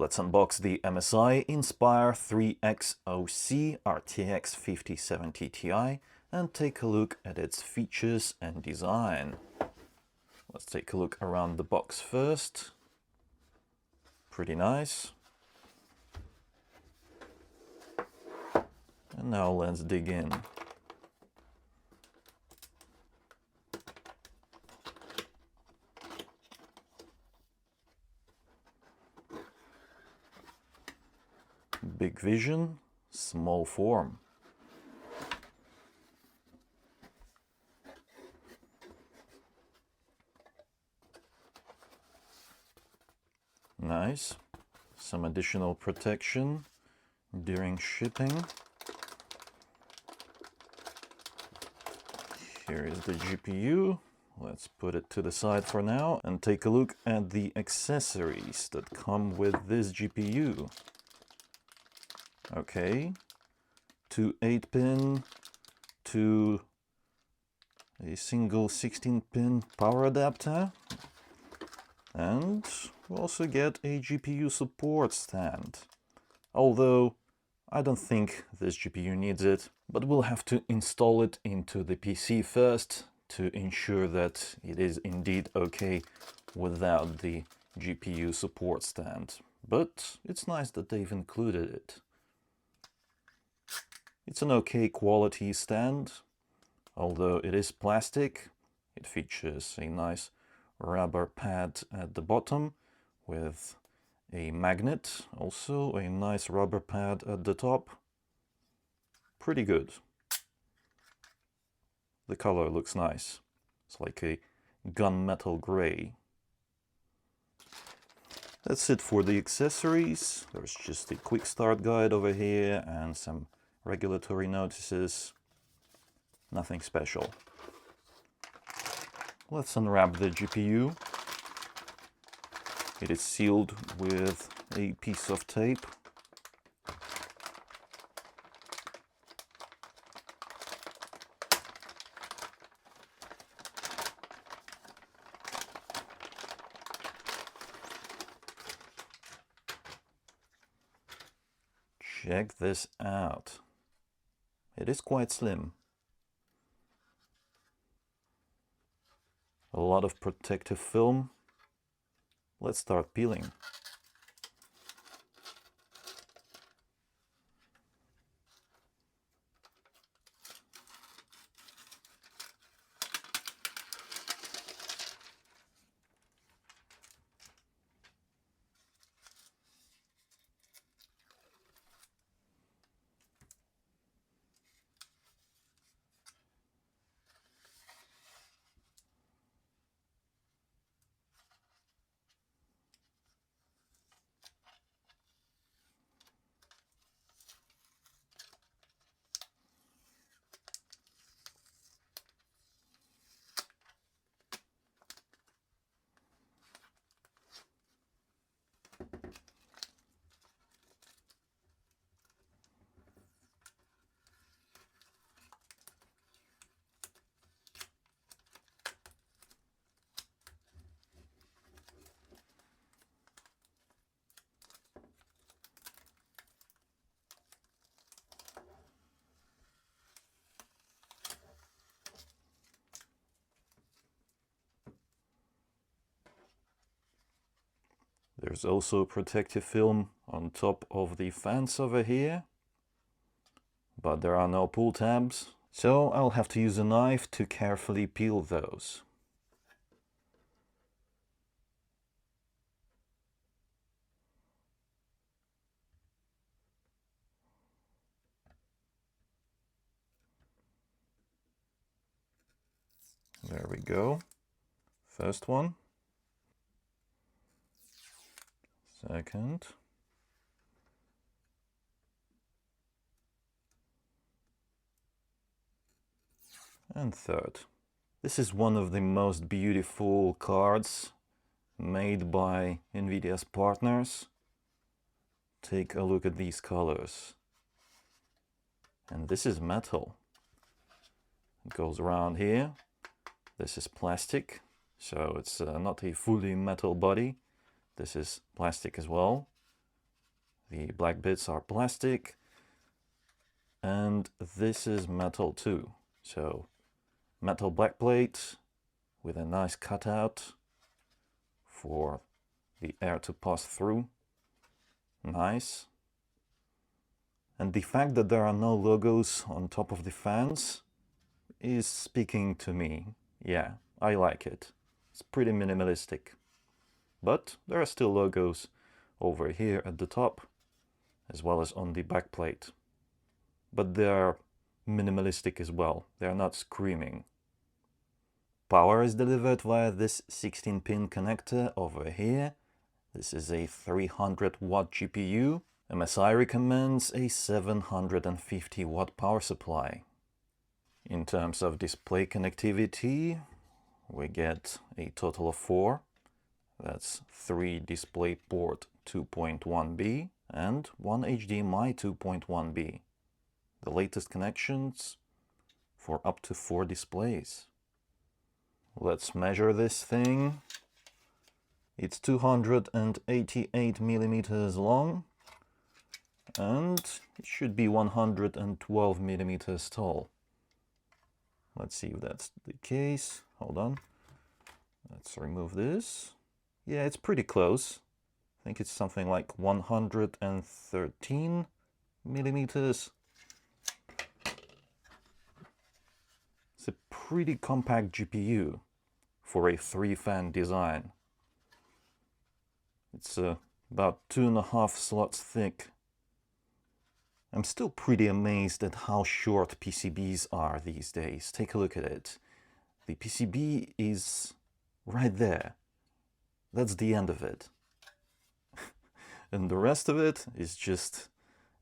Let's unbox the MSI Inspire 3XOC RTX 5070 Ti and take a look at its features and design. Let's take a look around the box first. Pretty nice. And now let's dig in. Big vision, small form. Nice. Some additional protection during shipping. Here is the GPU. Let's put it to the side for now and take a look at the accessories that come with this GPU. Okay, 2 8-pin, to a single 16-pin power adapter, and we also get a GPU support stand. Although I don't think this GPU needs it, but we'll have to install it into the PC first to ensure that it is indeed okay without the GPU support stand. But it's nice that they've included it. It's an okay quality stand, although it is plastic. It features a nice rubber pad at the bottom with a magnet, also a nice rubber pad at the top. Pretty good. The color looks nice. It's like a gunmetal gray. That's it for the accessories. There's just a quick start guide over here and some regulatory notices. Nothing special. Let's unwrap the GPU. It is sealed with a piece of tape. Check this out. It is quite slim. A lot of protective film. Let's start peeling. There's also protective film on top of the fans over here, but there are no pull tabs, so I'll have to use a knife to carefully peel those. There we go. First one. Second. And third. This is one of the most beautiful cards made by NVIDIA's partners. Take a look at these colors. And this is metal. It goes around here. This is plastic, so it's not a fully metal body. This is plastic as well. The black bits are plastic, and this is metal too. So metal backplate with a nice cutout for the air to pass through. Nice. And the fact that there are no logos on top of the fans is speaking to me. Yeah, I like it. It's pretty minimalistic. But there are still logos over here at the top, as well as on the backplate. But they are minimalistic as well. They are not screaming. Power is delivered via this 16-pin connector over here. This is a 300-watt GPU. MSI recommends a 750-watt power supply. In terms of display connectivity, we get a total of 4. That's 3 DisplayPort 2.1b and 1 HDMI 2.1b. The latest connections for up to 4 displays. Let's measure this thing. It's 288 millimeters long and it should be 112 millimeters tall. Let's see if that's the case. Hold on. Let's remove this. Yeah, it's pretty close. I think it's something like 113 millimeters. It's a pretty compact GPU for a 3-fan design. It's about 2.5 slots thick. I'm still pretty amazed at how short PCBs are these days. Take a look at it. The PCB is right there. That's the end of it. And the rest of it is just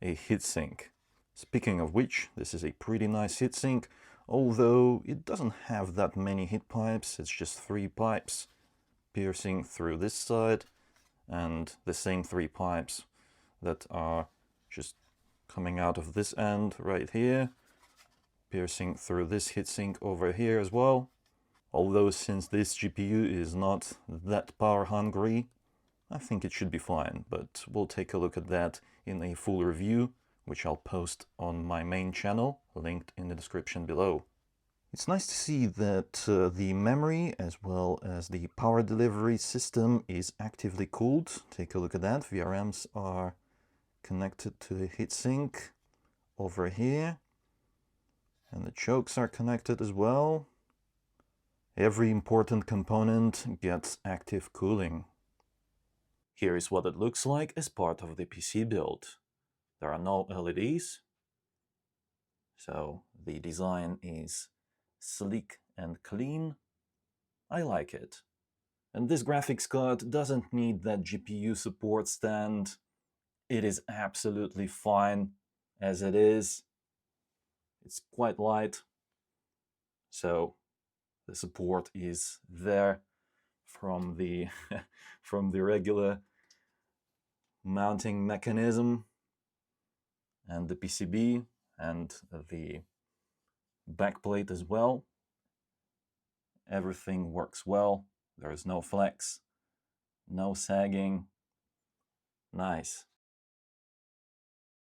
a heatsink. Speaking of which, this is a pretty nice heatsink, although it doesn't have that many heat pipes. It's just 3 pipes piercing through this side, and the same 3 pipes that are just coming out of this end right here, piercing through this heatsink over here as well. Although since this GPU is not that power hungry, I think it should be fine, but we'll take a look at that in a full review, which I'll post on my main channel, linked in the description below. It's nice to see that the memory as well as the power delivery system is actively cooled. Take a look at that. VRMs are connected to the heatsink over here, and the chokes are connected as well. Every important component gets active cooling. Here is what it looks like as part of the PC build. There are no LEDs, so the design is sleek and clean. I like it. And this graphics card doesn't need that GPU support stand. It is absolutely fine as it is. It's quite light, so the support is there from the from the regular mounting mechanism and the PCB and the backplate as well. Everything works well. There is no flex, no sagging. Nice.